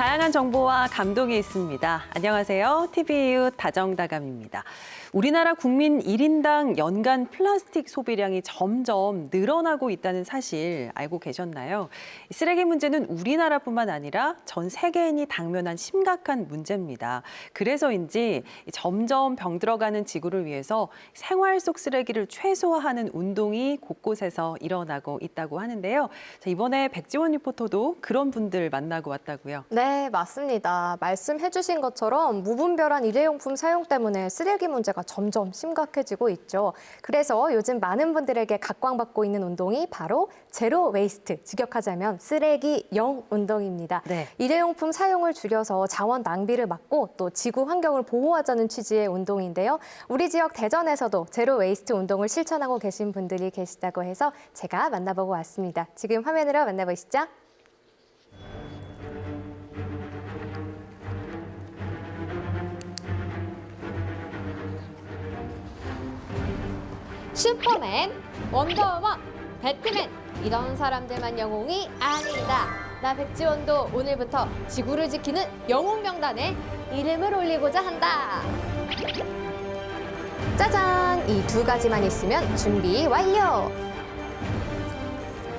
다양한 정보와 감동이 있습니다. 안녕하세요. TV이웃 다정다감입니다. 우리나라 국민 1인당 연간 플라스틱 소비량이 점점 늘어나고 있다는 사실 알고 계셨나요? 쓰레기 문제는 우리나라뿐만 아니라 전 세계인이 당면한 심각한 문제입니다. 그래서인지 점점 병들어가는 지구를 위해서 생활 속 쓰레기를 최소화하는 운동이 곳곳에서 일어나고 있다고 하는데요. 자, 이번에 백지원 리포터도 그런 분들 만나고 왔다고요. 네, 맞습니다. 말씀해주신 것처럼 무분별한 일회용품 사용 때문에 쓰레기 문제가 점점 심각해지고 있죠. 그래서 요즘 많은 분들에게 각광받고 있는 운동이 바로 제로 웨이스트, 직역하자면 쓰레기 0 운동입니다. 네. 일회용품 사용을 줄여서 자원 낭비를 막고 또 지구 환경을 보호하자는 취지의 운동인데요. 우리 지역 대전에서도 제로 웨이스트 운동을 실천하고 계신 분들이 계시다고 해서 제가 만나보고 왔습니다. 지금 화면으로 만나보시죠. 슈퍼맨, 원더우먼, 배트맨 이런 사람들만 영웅이 아니다. 나 백지원도 오늘부터 지구를 지키는 영웅 명단에 이름을 올리고자 한다. 짜잔! 이 두 가지만 있으면 준비 완료!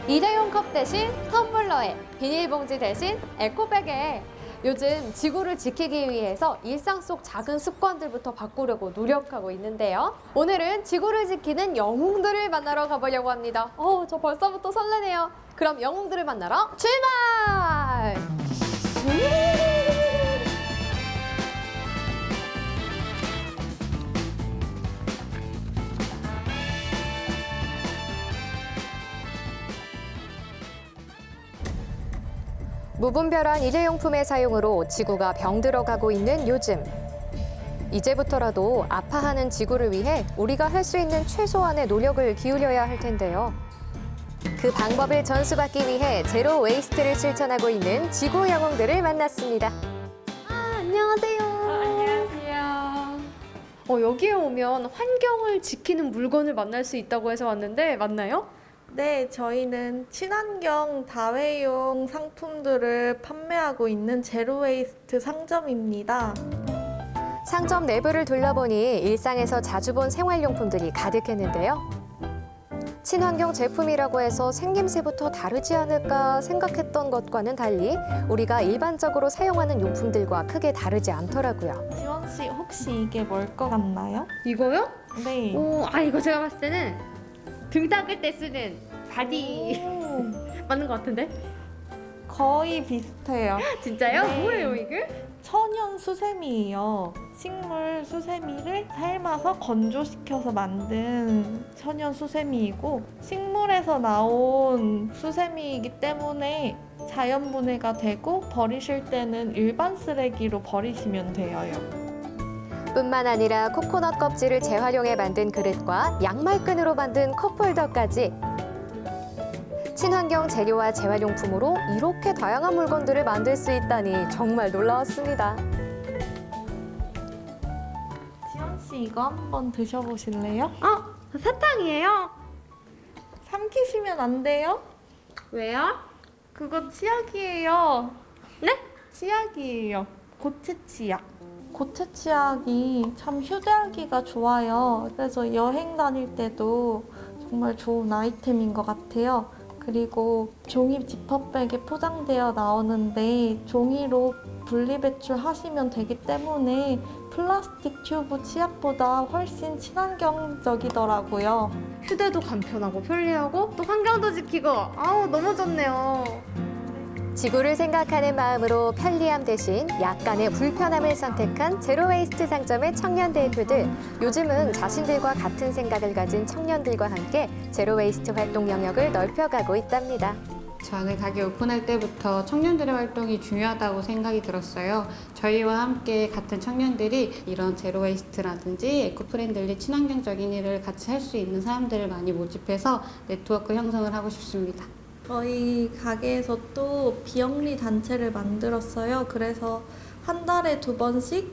일회용 컵 대신 텀블러에, 비닐봉지 대신 에코백에 요즘 지구를 지키기 위해서 일상 속 작은 습관들부터 바꾸려고 노력하고 있는데요. 오늘은 지구를 지키는 영웅들을 만나러 가보려고 합니다. 저 벌써부터 설레네요. 그럼 영웅들을 만나러 출발! 무분별한 일회용품의 사용으로 지구가 병들어가고 있는 요즘. 이제부터라도 아파하는 지구를 위해 우리가 할 수 있는 최소한의 노력을 기울여야 할 텐데요. 그 방법을 전수받기 위해 제로 웨이스트를 실천하고 있는 지구 영웅들을 만났습니다. 안녕하세요. 안녕하세요. 여기에 오면 환경을 지키는 물건을 만날 수 있다고 해서 왔는데 맞나요? 네, 저희는 친환경 다회용 상품들을 판매하고 있는 제로웨이스트 상점입니다. 상점 내부를 둘러보니 일상에서 자주 본 생활용품들이 가득했는데요. 친환경 제품이라고 해서 생김새부터 다르지 않을까 생각했던 것과는 달리 우리가 일반적으로 사용하는 용품들과 크게 다르지 않더라고요. 지원 씨, 혹시 이게 뭘 것 같나요? 이거요? 네. 이거 제가 봤을 때는 등 닦을 때 쓰는 바디 오, 맞는 것 같은데? 거의 비슷해요. 진짜요? 네. 뭐예요 이게? 천연 수세미예요. 식물 수세미를 삶아서 건조시켜서 만든 천연 수세미이고 식물에서 나온 수세미이기 때문에 자연분해가 되고 버리실 때는 일반 쓰레기로 버리시면 돼요. 뿐만 아니라 코코넛 껍질을 재활용해 만든 그릇과 양말끈으로 만든 컵홀더까지 친환경 재료와 재활용품으로 이렇게 다양한 물건들을 만들 수 있다니 정말 놀라웠습니다. 지원 씨 이거 한번 드셔보실래요? 사탕이에요? 삼키시면 안 돼요? 왜요? 그거 치약이에요. 네? 치약이에요. 고체 치약. 고체 치약이 참 휴대하기가 좋아요. 그래서 여행 다닐 때도 정말 좋은 아이템인 것 같아요. 그리고 종이 지퍼백에 포장되어 나오는데 종이로 분리배출하시면 되기 때문에 플라스틱 튜브 치약보다 훨씬 친환경적이더라고요. 휴대도 간편하고 편리하고 또 환경도 지키고 너무 좋네요. 지구를 생각하는 마음으로 편리함 대신 약간의 불편함을 선택한 제로웨이스트 상점의 청년 대표들. 요즘은 자신들과 같은 생각을 가진 청년들과 함께 제로웨이스트 활동 영역을 넓혀가고 있답니다. 저는 가게 오픈할 때부터 청년들의 활동이 중요하다고 생각이 들었어요. 저희와 함께 같은 청년들이 이런 제로웨이스트라든지 에코프렌들리 친환경적인 일을 같이 할 수 있는 사람들을 많이 모집해서 네트워크 형성을 하고 싶습니다. 저희 가게에서 또 비영리 단체를 만들었어요. 그래서 한 달에 2번씩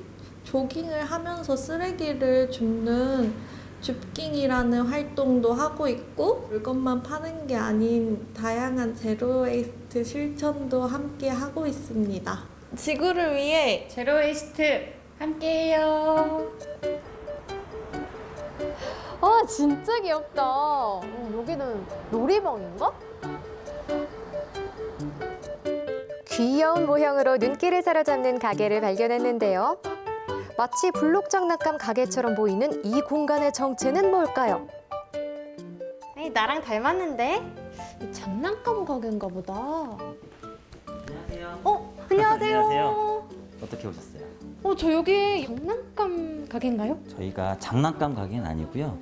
조깅을 하면서 쓰레기를 줍는 줍깅이라는 활동도 하고 있고 물건만 파는 게 아닌 다양한 제로웨이스트 실천도 함께 하고 있습니다. 지구를 위해 제로 웨이스트 함께해요. 아, 진짜 귀엽다. 여기는 놀이방인가? 귀여운 모형으로 눈길을 사로잡는 가게를 발견했는데요. 마치 블록 장난감 가게처럼 보이는 이 공간의 정체는 뭘까요? 에이, 나랑 닮았는데? 이 장난감 가게인가 보다. 안녕하세요. 안녕하세요. 안녕하세요. 어떻게 오셨어요? 저 여기 장난감 가게인가요? 저희가 장난감 가게는 아니고요.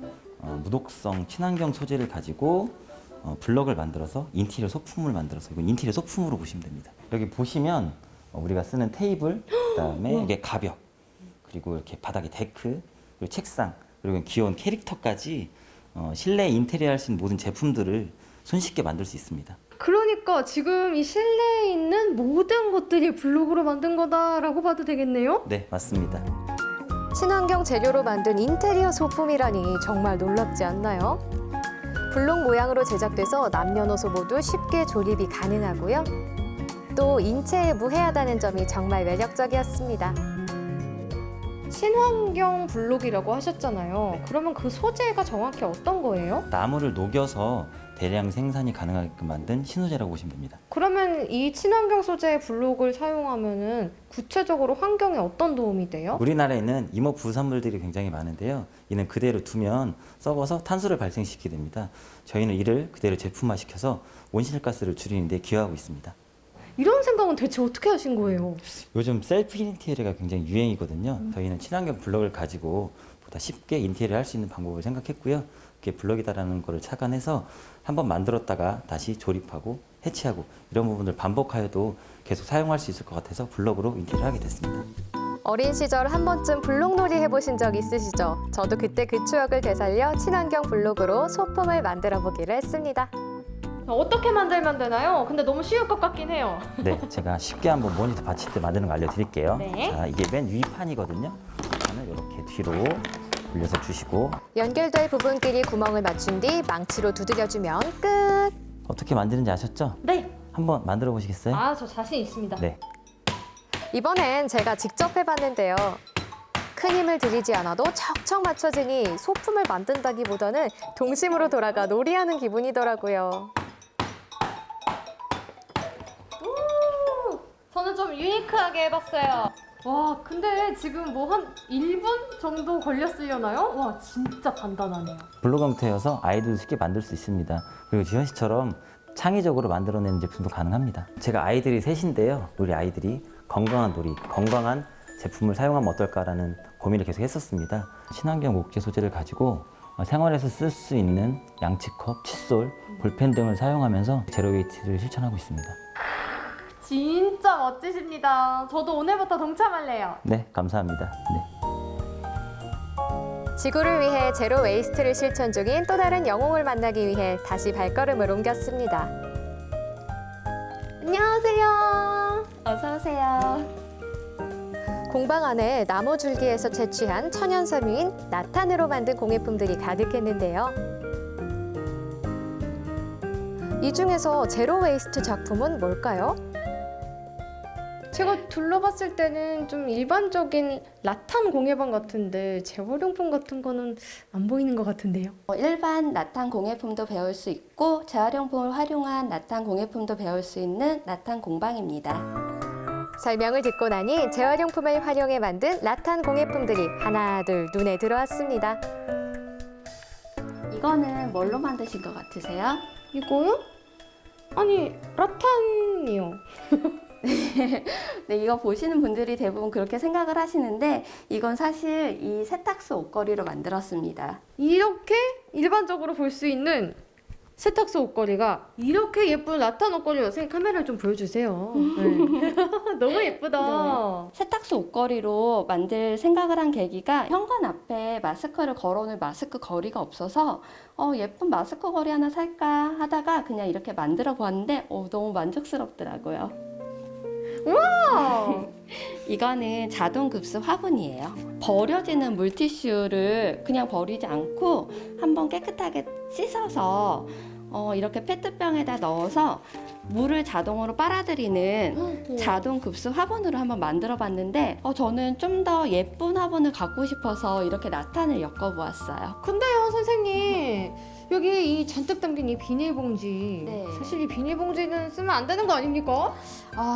무독성 친환경 소재를 가지고 블럭을 만들어서 인테리어 소품을 만들어서 이건 인테리어 소품으로 보시면 됩니다. 여기 보시면 우리가 쓰는 테이블, 그다음에 이게 가벽, 그리고 이렇게 바닥에 데크, 그리고 책상, 그리고 귀여운 캐릭터까지 실내 인테리어 할 수 있는 모든 제품들을 손쉽게 만들 수 있습니다. 그러니까 지금 이 실내에 있는 모든 것들이 블록으로 만든 거다라고 봐도 되겠네요? 네, 맞습니다. 친환경 재료로 만든 인테리어 소품이라니 정말 놀랍지 않나요? 블록 모양으로 제작돼서 남녀노소 모두 쉽게 조립이 가능하고요. 또 인체에 무해하다는 점이 정말 매력적이었습니다. 친환경 블록이라고 하셨잖아요. 그러면 그 소재가 정확히 어떤 거예요? 나무를 녹여서 대량 생산이 가능하게끔 만든 신소재라고 보시면 됩니다. 그러면 이 친환경 소재의 블록을 사용하면은 구체적으로 환경에 어떤 도움이 돼요? 우리나라에는 임업 부산물들이 굉장히 많은데요. 이는 그대로 두면 썩어서 탄소를 발생시키게 됩니다. 저희는 이를 그대로 제품화시켜서 온실가스를 줄이는 데 기여하고 있습니다. 이런 생각은 대체 어떻게 하신 거예요? 요즘 셀프 인테리어가 굉장히 유행이거든요. 저희는 친환경 블럭을 가지고 보다 쉽게 인테리어 할 수 있는 방법을 생각했고요. 그게 블럭이다라는 거를 착안해서 한번 만들었다가 다시 조립하고 해체하고 이런 부분을 반복하여도 계속 사용할 수 있을 것 같아서 블럭으로 인테리어 하게 됐습니다. 어린 시절 한 번쯤 블록놀이 해보신 적 있으시죠? 저도 그때 그 추억을 되살려 친환경 블록으로 소품을 만들어 보기로 했습니다. 어떻게 만들면 되나요? 근데 너무 쉬울 것 같긴 해요. 네, 제가 쉽게 한번 모니터 받칠 때 만드는 거 알려드릴게요. 네. 자, 이게 맨 위판이거든요. 위판을 이렇게 뒤로 돌려서 주시고 연결될 부분끼리 구멍을 맞춘 뒤 망치로 두드려주면 끝! 어떻게 만드는지 아셨죠? 네. 한번 만들어 보시겠어요? 저 자신 있습니다. 네. 이번엔 제가 직접 해봤는데요. 큰 힘을 들이지 않아도 척척 맞춰지니 소품을 만든다기보다는 동심으로 돌아가 놀이하는 기분이더라고요. 저는 좀 유니크하게 해봤어요. 와, 근데 지금 뭐 한 1분 정도 걸렸으려나요? 와, 진짜 간단하네요. 블록 형태여서 아이들도 쉽게 만들 수 있습니다. 그리고 지현 씨처럼 창의적으로 만들어내는 제품도 가능합니다. 제가 아이들이 셋인데요. 우리 아이들이 건강한 놀이, 건강한 제품을 사용하면 어떨까라는 고민을 계속 했었습니다. 친환경 목재 소재를 가지고 생활에서 쓸 수 있는 양치컵, 칫솔, 볼펜 등을 사용하면서 제로웨이트를 실천하고 있습니다. 진짜 멋지십니다. 저도 오늘부터 동참할래요. 네, 감사합니다. 네. 지구를 위해 제로 웨이스트를 실천 중인 또 다른 영웅을 만나기 위해 다시 발걸음을 옮겼습니다. 안녕하세요. 어서 오세요. 공방 안에 나무 줄기에서 채취한 천연 섬유인 나탄으로 만든 공예품들이 가득했는데요. 이 중에서 제로 웨이스트 작품은 뭘까요? 제가 둘러봤을 때는 좀 일반적인 라탄 공예방 같은데 재활용품 같은 거는 안 보이는 것 같은데요. 일반 라탄 공예품도 배울 수 있고 재활용품을 활용한 라탄 공예품도 배울 수 있는 라탄 공방입니다. 설명을 듣고 나니 재활용품을 활용해 만든 라탄 공예품들이 하나 둘 눈에 들어왔습니다. 이거는 뭘로 만드신 것 같으세요? 이거요? 아니, 라탄이요. 네, 이거 보시는 분들이 대부분 그렇게 생각을 하시는데 이건 사실 이 세탁소 옷걸이로 만들었습니다. 이렇게 일반적으로 볼 수 있는 세탁소 옷걸이가 이렇게 예쁜 라탄 옷걸이요. 선생님 카메라를 좀 보여주세요. 네. 너무 예쁘다. 세탁소 옷걸이로 만들 생각을 한 계기가 현관 앞에 마스크를 걸어놓을 마스크 거리가 없어서 예쁜 마스크 거리 하나 살까 하다가 그냥 이렇게 만들어 보았는데 너무 만족스럽더라고요. 우와! 이거는 자동 급수 화분이에요. 버려지는 물티슈를 그냥 버리지 않고 한번 깨끗하게 씻어서 이렇게 페트병에다 넣어서 물을 자동으로 빨아들이는 자동 급수 화분으로 한번 만들어 봤는데 저는 좀 더 예쁜 화분을 갖고 싶어서 이렇게 라탄을 엮어보았어요. 근데요, 선생님. 여기 이 잔뜩 담긴 이 비닐봉지. 네. 사실 이 비닐봉지는 쓰면 안 되는 거 아닙니까?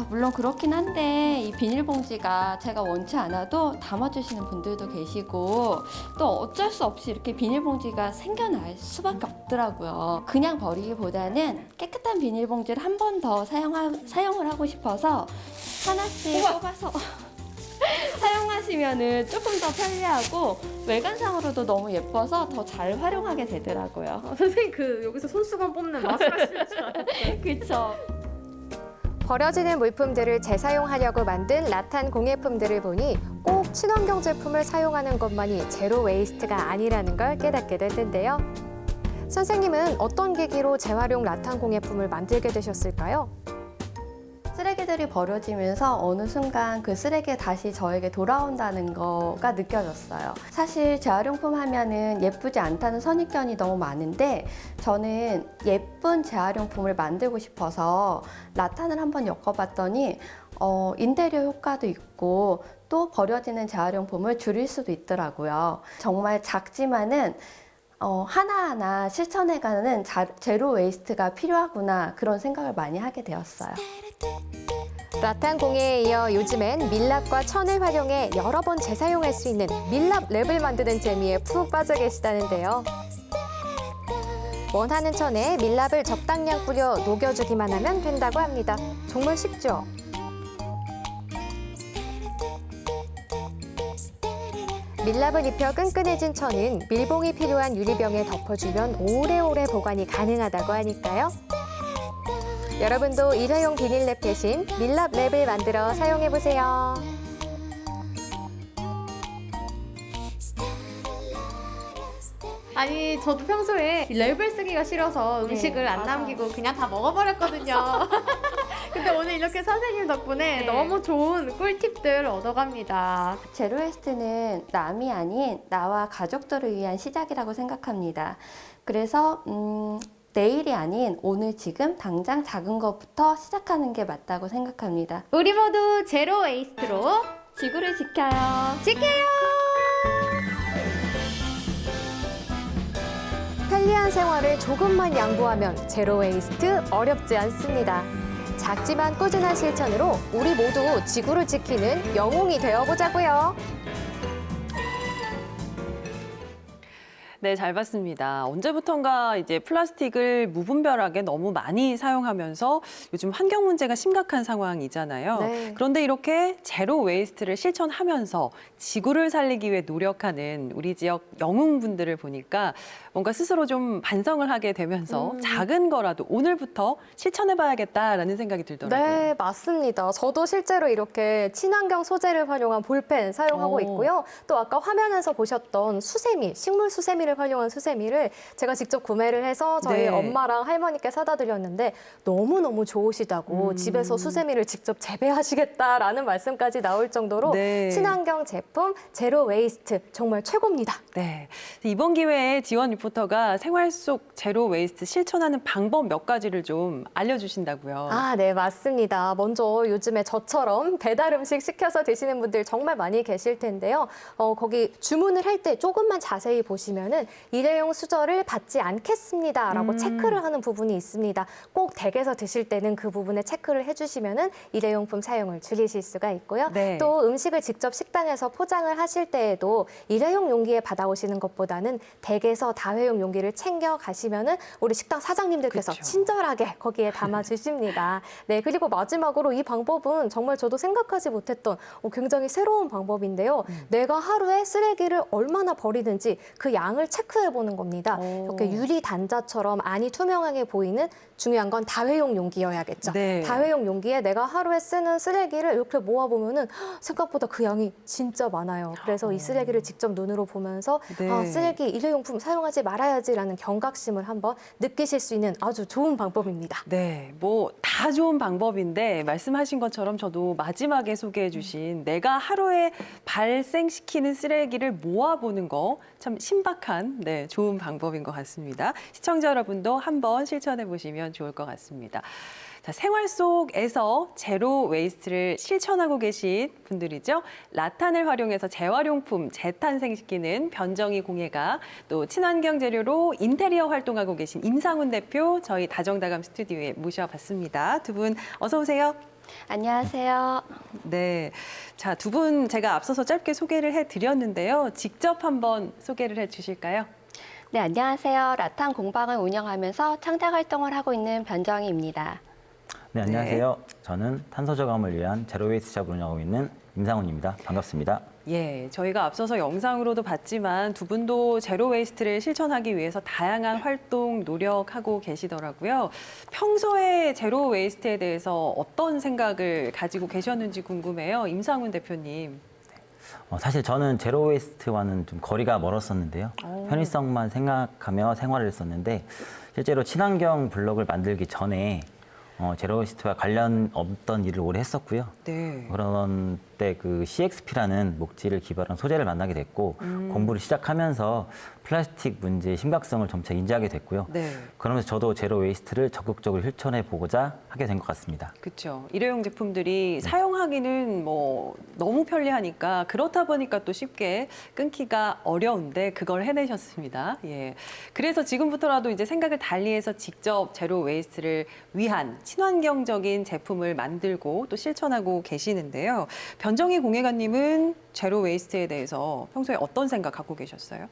물론 그렇긴 한데 이 비닐봉지가 제가 원치 않아도 담아주시는 분들도 계시고 또 어쩔 수 없이 이렇게 비닐봉지가 생겨날 수밖에 없더라고요. 그냥 버리기보다는 깨끗한 비닐봉지를 한 번 더 사용을 하고 싶어서 하나씩 뽑아서 사용하시면은 조금 더 편리하고 외관상으로도 너무 예뻐서 더 잘 활용하게 되더라고요. 선생님 여기서 손수건 뽑는 말씀하시는 줄 알았어요. 그렇죠. 버려지는 물품들을 재사용하려고 만든 라탄 공예품들을 보니 꼭 친환경 제품을 사용하는 것만이 제로 웨이스트가 아니라는 걸 깨닫게 될 텐데요. 선생님은 어떤 계기로 재활용 라탄 공예품을 만들게 되셨을까요? 쓰레기들이 버려지면서 어느 순간 그 쓰레기가 다시 저에게 돌아온다는 거가 느껴졌어요. 사실 재활용품 하면은 예쁘지 않다는 선입견이 너무 많은데 저는 예쁜 재활용품을 만들고 싶어서 라탄을 한번 엮어봤더니 인테리어 효과도 있고 또 버려지는 재활용품을 줄일 수도 있더라고요. 정말 작지만은 하나하나 실천해가는 제로 웨이스트가 필요하구나 그런 생각을 많이 하게 되었어요. 라탄 공예에 이어 요즘엔 밀랍과 천을 활용해 여러 번 재사용할 수 있는 밀랍 랩을 만드는 재미에 푹 빠져 계시다는데요. 원하는 천에 밀랍을 적당량 뿌려 녹여주기만 하면 된다고 합니다. 정말 쉽죠? 밀랍을 입혀 끈끈해진 천은 밀봉이 필요한 유리병에 덮어주면 오래오래 보관이 가능하다고 하니까요. 여러분도 일회용 비닐랩 대신 밀랍 랩을 만들어 사용해보세요. 아니, 저도 평소에 랩을 쓰기가 싫어서 음식을 안 맞아요. 남기고 그냥 다 먹어버렸거든요. 근데 오늘 이렇게 선생님 덕분에 네. 너무 좋은 꿀팁들 얻어갑니다. 제로웨이스트는 남이 아닌 나와 가족들을 위한 시작이라고 생각합니다. 그래서 내일이 아닌 오늘 지금 당장 작은 것부터 시작하는 게 맞다고 생각합니다. 우리 모두 제로 웨이스트로 지구를 지켜요. 지켜요! 편리한 생활을 조금만 양보하면 제로 웨이스트 어렵지 않습니다. 작지만 꾸준한 실천으로 우리 모두 지구를 지키는 영웅이 되어보자고요. 네, 잘 봤습니다. 언제부턴가 이제 플라스틱을 무분별하게 너무 많이 사용하면서 요즘 환경 문제가 심각한 상황이잖아요. 네. 그런데 이렇게 제로 웨이스트를 실천하면서 지구를 살리기 위해 노력하는 우리 지역 영웅분들을 보니까 뭔가 스스로 좀 반성을 하게 되면서 작은 거라도 오늘부터 실천해봐야겠다라는 생각이 들더라고요. 네, 맞습니다. 저도 실제로 이렇게 친환경 소재를 활용한 볼펜 사용하고 있고요. 또 아까 화면에서 보셨던 수세미, 식물 수세미를 활용한 수세미를 제가 직접 구매를 해서 저희 네. 엄마랑 할머니께 사다 드렸는데 너무너무 좋으시다고 집에서 수세미를 직접 재배하시겠다라는 말씀까지 나올 정도로 네. 친환경 제품 제로 웨이스트 정말 최고입니다. 네. 이번 기회에 지원 리포터가 생활 속 제로 웨이스트 실천하는 방법 몇 가지를 좀 알려주신다고요. 아, 네, 맞습니다. 먼저 요즘에 저처럼 배달 음식 시켜서 드시는 분들 정말 많이 계실 텐데요. 거기 주문을 할 때 조금만 자세히 보시면은 일회용 수저를 받지 않겠습니다라고 체크를 하는 부분이 있습니다. 꼭 댁에서 드실 때는 그 부분에 체크를 해주시면은 일회용품 사용을 줄이실 수가 있고요. 네. 또 음식을 직접 식당에서 포장을 하실 때에도 일회용 용기에 받아오시는 것보다는 댁에서 다회용 용기를 챙겨 가시면은 우리 식당 사장님들께서 그쵸. 친절하게 거기에 담아 주십니다. 네, 그리고 마지막으로 이 방법은 정말 저도 생각하지 못했던 굉장히 새로운 방법인데요. 내가 하루에 쓰레기를 얼마나 버리는지 그 양을 체크해 보는 겁니다. 이렇게 유리 단자처럼 안이 투명하게 보이는 중요한 건 다회용 용기여야겠죠. 네. 다회용 용기에 내가 하루에 쓰는 쓰레기를 이렇게 모아보면은 생각보다 그 양이 진짜 많아요. 그래서 이 쓰레기를 직접 눈으로 보면서 네. 아, 쓰레기 일회용품 사용하지 하지 말아야지라는 경각심을 한번 느끼실 수 있는 아주 좋은 방법입니다. 네, 뭐 다 좋은 방법인데 말씀하신 것처럼 저도 마지막에 소개해 주신 내가 하루에 발생시키는 쓰레기를 모아보는 거 참 신박한 좋은 방법인 것 같습니다. 시청자 여러분도 한번 실천해 보시면 좋을 것 같습니다. 자, 생활 속에서 제로 웨이스트를 실천하고 계신 분들이죠. 라탄을 활용해서 재활용품 재탄생시키는 변정희 공예가 또 친환경 재료로 인테리어 활동하고 계신 임상훈 대표 저희 다정다감 스튜디오에 모셔봤습니다. 두 분 어서 오세요. 안녕하세요. 네, 자, 두 분 제가 앞서서 짧게 소개를 해드렸는데요. 직접 한번 소개를 해주실까요? 네, 안녕하세요. 라탄 공방을 운영하면서 창작 활동을 하고 있는 변정희입니다. 네, 안녕하세요. 저는 탄소 저감을 위한 제로 웨이스트 샵을 운영하고 있는 임상훈입니다. 반갑습니다. 예, 저희가 앞서서 영상으로도 봤지만 두 분도 제로 웨이스트를 실천하기 위해서 다양한 활동 노력하고 계시더라고요. 평소에 제로 웨이스트에 대해서 어떤 생각을 가지고 계셨는지 궁금해요. 임상훈 대표님. 사실 저는 제로 웨이스트와는 좀 거리가 멀었었는데요. 편의성만 생각하며 생활을 했었는데 실제로 친환경 블럭을 만들기 전에 제로 웨이스트와 관련 없던 일을 오래 했었고요. 네. 그런 때 그 CXP라는 목재를 기반한 소재를 만나게 됐고 공부를 시작하면서 플라스틱 문제의 심각성을 점차 인지하게 됐고요. 네. 그러면서 저도 제로 웨이스트를 적극적으로 실천해 보고자 하게 된 것 같습니다. 그렇죠. 일회용 제품들이 사용하기는 뭐 너무 편리하니까 그렇다 보니까 또 쉽게 끊기가 어려운데 그걸 해내셨습니다. 예. 그래서 지금부터라도 이제 생각을 달리해서 직접 제로 웨이스트를 위한 친환경적인 제품을 만들고 또 실천하고 계시는데요. 변정희 공예가님은 제로 웨이스트에 대해서 평소에 어떤 생각 갖고 계셨어요?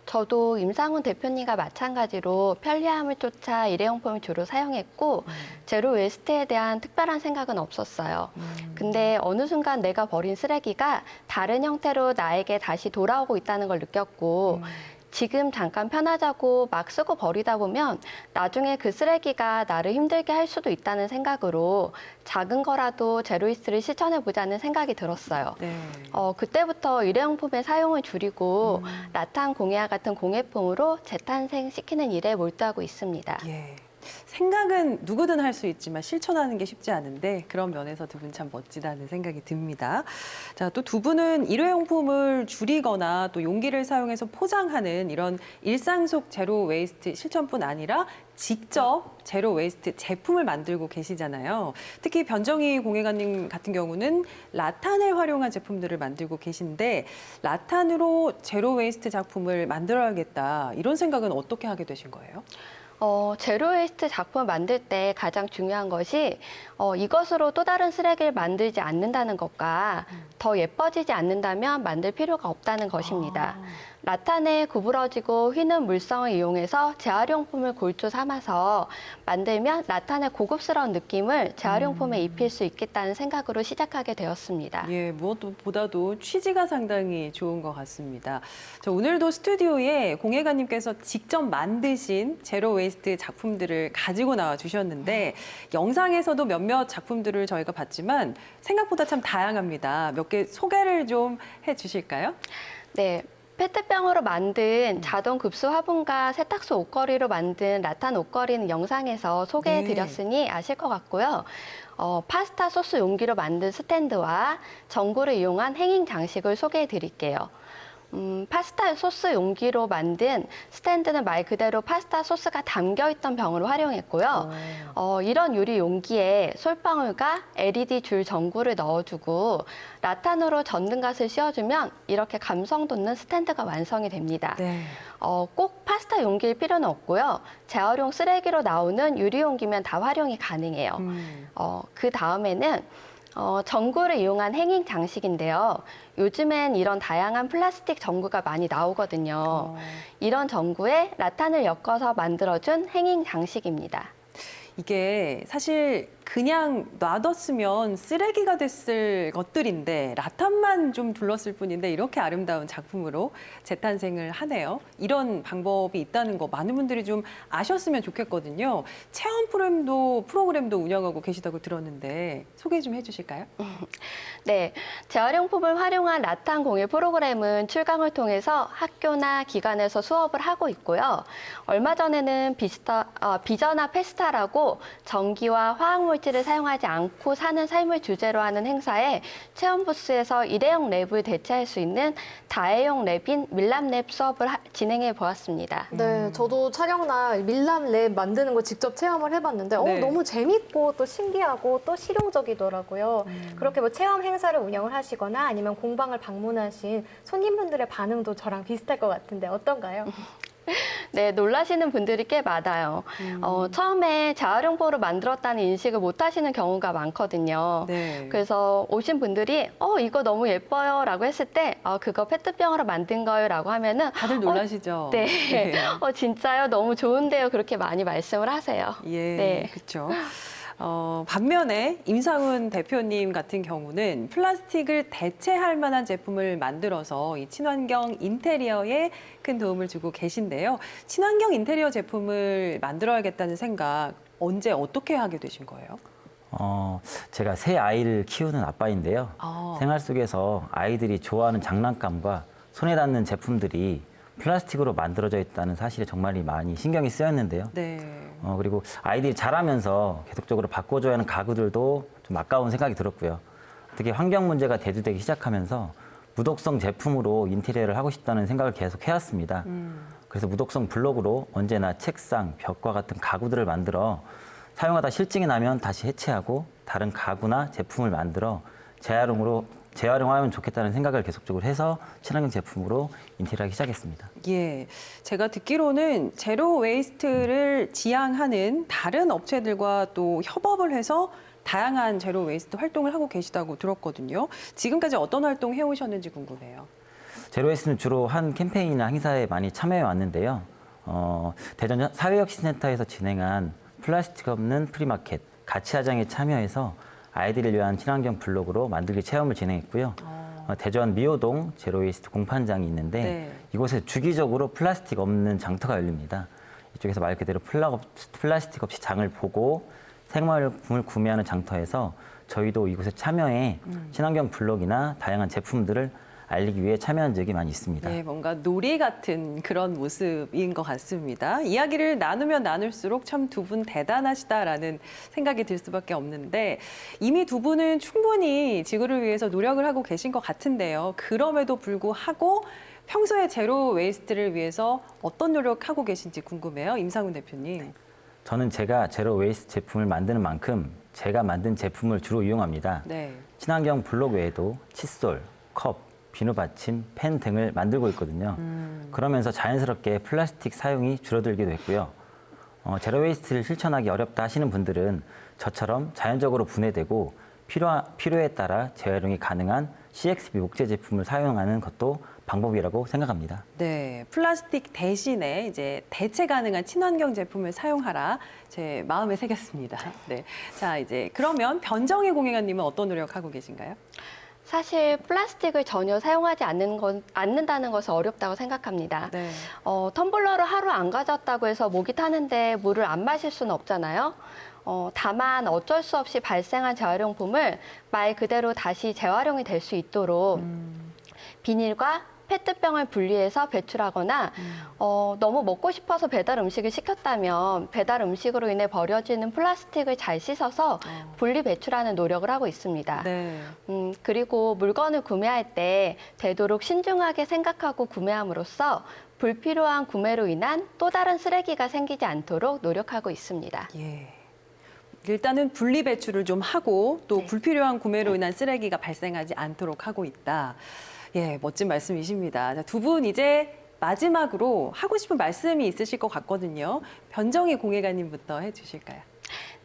저도 임상훈 대표님과 마찬가지로 편리함을 쫓아 일회용품을 주로 사용했고 제로 웨이스트에 대한 특별한 생각은 없었어요. 근데 어느 순간 내가 버린 쓰레기가 다른 형태로 나에게 다시 돌아오고 있다는 걸 느꼈고 지금 잠깐 편하자고 막 쓰고 버리다 보면 나중에 그 쓰레기가 나를 힘들게 할 수도 있다는 생각으로 작은 거라도 제로웨이스트를 실천해보자는 생각이 들었어요. 네. 그때부터 일회용품의 사용을 줄이고 라탄 공예와 같은 공예품으로 재탄생시키는 일에 몰두하고 있습니다. 예. 생각은 누구든 할 수 있지만 실천하는 게 쉽지 않은데 그런 면에서 두 분 참 멋지다는 생각이 듭니다. 자, 또 두 분은 일회용품을 줄이거나 또 용기를 사용해서 포장하는 이런 일상 속 제로 웨이스트 실천뿐 아니라 직접 제로 웨이스트 제품을 만들고 계시잖아요. 특히 변정희 공예가님 같은 경우는 라탄을 활용한 제품들을 만들고 계신데 라탄으로 제로 웨이스트 작품을 만들어야겠다 이런 생각은 어떻게 하게 되신 거예요? 제로웨이스트 작품을 만들 때 가장 중요한 것이 이것으로 또 다른 쓰레기를 만들지 않는다는 것과 더 예뻐지지 않는다면 만들 필요가 없다는 것입니다. 라탄의 구부러지고 휘는 물성을 이용해서 재활용품을 골조 삼아서 만들면 라탄의 고급스러운 느낌을 재활용품에 입힐 수 있겠다는 생각으로 시작하게 되었습니다. 예, 무엇보다도 취지가 상당히 좋은 것 같습니다. 저 오늘도 스튜디오에 공예가님께서 직접 만드신 제로 웨이스트 작품들을 가지고 나와 주셨는데 영상에서도 몇몇 작품들을 저희가 봤지만 생각보다 참 다양합니다. 몇 개 소개를 좀 해주실까요? 네. 페트병으로 만든 자동 급수 화분과 세탁소 옷걸이로 만든 라탄 옷걸이는 영상에서 소개해드렸으니 아실 것 같고요. 파스타 소스 용기로 만든 스탠드와 전구를 이용한 행잉 장식을 소개해드릴게요. 파스타 소스 용기로 만든 스탠드는 말 그대로 파스타 소스가 담겨있던 병으로 활용했고요. 이런 유리 용기에 솔방울과 LED 줄 전구를 넣어주고 라탄으로 전등갓을 씌워주면 이렇게 감성 돋는 스탠드가 완성이 됩니다. 네. 꼭 파스타 용기일 필요는 없고요. 재활용 쓰레기로 나오는 유리 용기면 다 활용이 가능해요. 그 다음에는 전구를 이용한 행잉 장식인데요. 요즘엔 이런 다양한 플라스틱 전구가 많이 나오거든요. 이런 전구에 라탄을 엮어서 만들어준 행잉 장식입니다. 이게 사실 그냥 놔뒀으면 쓰레기가 됐을 것들인데 라탄만 좀 둘렀을 뿐인데 이렇게 아름다운 작품으로 재탄생을 하네요. 이런 방법이 있다는 거 많은 분들이 좀 아셨으면 좋겠거든요. 체험 프로그램도 운영하고 계시다고 들었는데 소개 좀 해주실까요? 네, 재활용품을 활용한 라탄 공예 프로그램은 출강을 통해서 학교나 기관에서 수업을 하고 있고요. 얼마 전에는 비전화 페스타라고 전기와 화학물질을 사용하지 않고 사는 삶을 주제로 하는 행사에 체험 부스에서 일회용 랩을 대체할 수 있는 다회용 랩인 밀랍랩 수업을 진행해 보았습니다. 네, 저도 촬영날 밀랍 만드는 거 직접 체험을 해봤는데 네. 너무 재밌고 또 신기하고 또 실용적이더라고요. 그렇게 뭐 체험 행사를 운영을 하시거나 아니면 공방을 방문하신 손님분들의 반응도 저랑 비슷할 것 같은데 어떤가요? 네, 놀라시는 분들이 꽤 많아요. 처음에 재활용포로 만들었다는 인식을 못 하시는 경우가 많거든요. 네. 그래서 오신 분들이 이거 너무 예뻐요 라고 했을 때 그거 페트병으로 만든 거예요 라고 하면은 다들 놀라시죠? 네. 네. 진짜요? 너무 좋은데요? 그렇게 많이 말씀을 하세요. 예, 네. 그렇죠. 반면에 임상훈 대표님 같은 경우는 플라스틱을 대체할 만한 제품을 만들어서 이 친환경 인테리어에 큰 도움을 주고 계신데요. 친환경 인테리어 제품을 만들어야겠다는 생각 언제 어떻게 하게 되신 거예요? 제가 세 아이를 키우는 아빠인데요. 생활 속에서 아이들이 좋아하는 장난감과 손에 닿는 제품들이 플라스틱으로 만들어져 있다는 사실에 정말 많이 신경이 쓰였는데요. 네. 그리고 아이들이 자라면서 계속적으로 바꿔줘야 하는 가구들도 좀 아까운 생각이 들었고요. 특히 환경 문제가 대두되기 시작하면서 무독성 제품으로 인테리어를 하고 싶다는 생각을 계속 해왔습니다. 그래서 무독성 블록으로 언제나 책상, 벽과 같은 가구들을 만들어 사용하다 실증이 나면 다시 해체하고 다른 가구나 제품을 만들어 재활용하면 좋겠다는 생각을 계속적으로 해서 친환경 제품으로 인테리어하기 시작했습니다. 예, 제가 듣기로는 제로 웨이스트를 지향하는 다른 업체들과 또 협업을 해서 다양한 제로 웨이스트 활동을 하고 계시다고 들었거든요. 지금까지 어떤 활동 해오셨는지 궁금해요. 제로웨이스트는 주로 한 캠페인이나 행사에 많이 참여해 왔는데요. 대전 사회혁신센터에서 진행한 플라스틱 없는 프리마켓 가치화장에 참여해서 아이들을 위한 친환경 블록으로 만들기 체험을 진행했고요. 대전 미호동 제로웨이스트 공판장이 있는데 네. 이곳에 주기적으로 플라스틱 없는 장터가 열립니다. 이쪽에서 말 그대로 플라스틱 없이 장을 보고 생활용품을 구매하는 장터에서 저희도 이곳에 참여해 친환경 블록이나 다양한 제품들을 알리기 위해 참여한 적이 많이 있습니다. 예, 뭔가 놀이 같은 그런 모습인 것 같습니다. 이야기를 나누면 나눌수록 참 두 분 대단하시다라는 생각이 들 수밖에 없는데 이미 두 분은 충분히 지구를 위해서 노력을 하고 계신 것 같은데요. 그럼에도 불구하고 평소에 제로 웨이스트를 위해서 어떤 노력하고 계신지 궁금해요. 임상훈 대표님. 저는 제가 제로 웨이스트 제품을 만드는 만큼 제가 만든 제품을 주로 이용합니다. 네. 친환경 블록 외에도 칫솔, 컵, 비누 받침, 펜 등을 만들고 있거든요. 그러면서 자연스럽게 플라스틱 사용이 줄어들기도 했고요. 제로 웨이스트를 실천하기 어렵다 하시는 분들은 저처럼 자연적으로 분해되고 필요에 따라 재활용이 가능한 CXB 목재 제품을 사용하는 것도 방법이라고 생각합니다. 네, 플라스틱 대신에 이제 대체 가능한 친환경 제품을 사용하라 제 마음에 새겼습니다. 네, 자 이제 그러면 변정희 공예관님은 어떤 노력하고 계신가요? 사실 플라스틱을 전혀 사용하지 않는다는 것은 어렵다고 생각합니다. 네. 텀블러를 하루 안 가졌다고 해서 목이 타는데 물을 안 마실 수는 없잖아요. 다만 어쩔 수 없이 발생한 재활용품을 말 그대로 다시 재활용이 될 수 있도록 비닐과 페트병을 분리해서 배출하거나 너무 먹고 싶어서 배달 음식을 시켰다면 배달 음식으로 인해 버려지는 플라스틱을 잘 씻어서 분리 배출하는 노력을 하고 있습니다. 네. 그리고 물건을 구매할 때 되도록 신중하게 생각하고 구매함으로써 불필요한 구매로 인한 또 다른 쓰레기가 생기지 않도록 노력하고 있습니다. 예. 일단은 분리 배출을 좀 하고 또 네. 불필요한 구매로 인한 쓰레기가 발생하지 않도록 하고 있다. 예, 멋진 말씀이십니다. 두 분 이제 마지막으로 하고 싶은 말씀이 있으실 것 같거든요. 변정희 공예관님부터 해주실까요?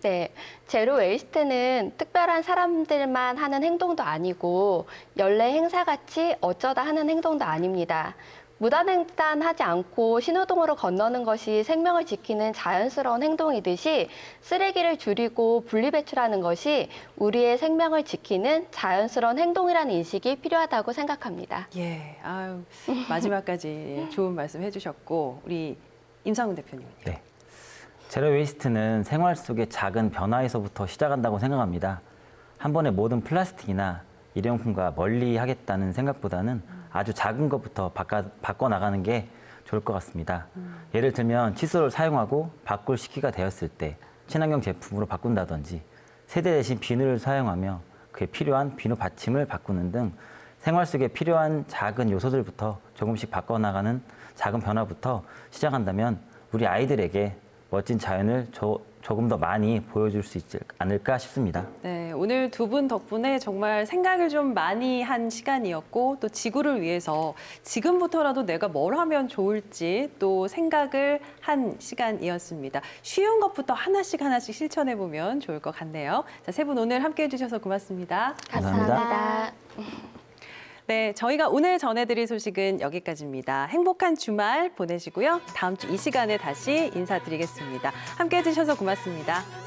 네, 제로 웨이스트는 특별한 사람들만 하는 행동도 아니고 연례 행사같이 어쩌다 하는 행동도 아닙니다. 무단횡단하지 않고 신호등으로 건너는 것이 생명을 지키는 자연스러운 행동이듯이 쓰레기를 줄이고 분리배출하는 것이 우리의 생명을 지키는 자연스러운 행동이라는 인식이 필요하다고 생각합니다. 예, 아유, 마지막까지 좋은 말씀 해주셨고 우리 임상훈 대표님은요? 네. 제로 웨이스트는 생활 속의 작은 변화에서부터 시작한다고 생각합니다. 한 번에 모든 플라스틱이나 일회용품과 멀리 하겠다는 생각보다는 아주 작은 것부터 바꿔나가는 게 좋을 것 같습니다. 예를 들면 칫솔을 사용하고 바꿀 시기가 되었을 때 친환경 제품으로 바꾼다든지 세제 대신 비누를 사용하며 그에 필요한 비누 받침을 바꾸는 등 생활 속에 필요한 작은 요소들부터 조금씩 바꿔나가는 작은 변화부터 시작한다면 우리 아이들에게 멋진 자연을 조금 더 많이 보여줄 수 있지 않을까 싶습니다. 네, 오늘 두 분 덕분에 정말 생각을 좀 많이 한 시간이었고 또 지구를 위해서 지금부터라도 내가 뭘 하면 좋을지 또 생각을 한 시간이었습니다. 쉬운 것부터 하나씩 실천해보면 좋을 것 같네요. 자, 세 분 오늘 함께해 주셔서 고맙습니다. 감사합니다. 네, 저희가 오늘 전해드릴 소식은 여기까지입니다. 행복한 주말 보내시고요. 다음 주 이 시간에 다시 인사드리겠습니다. 함께해 주셔서 고맙습니다.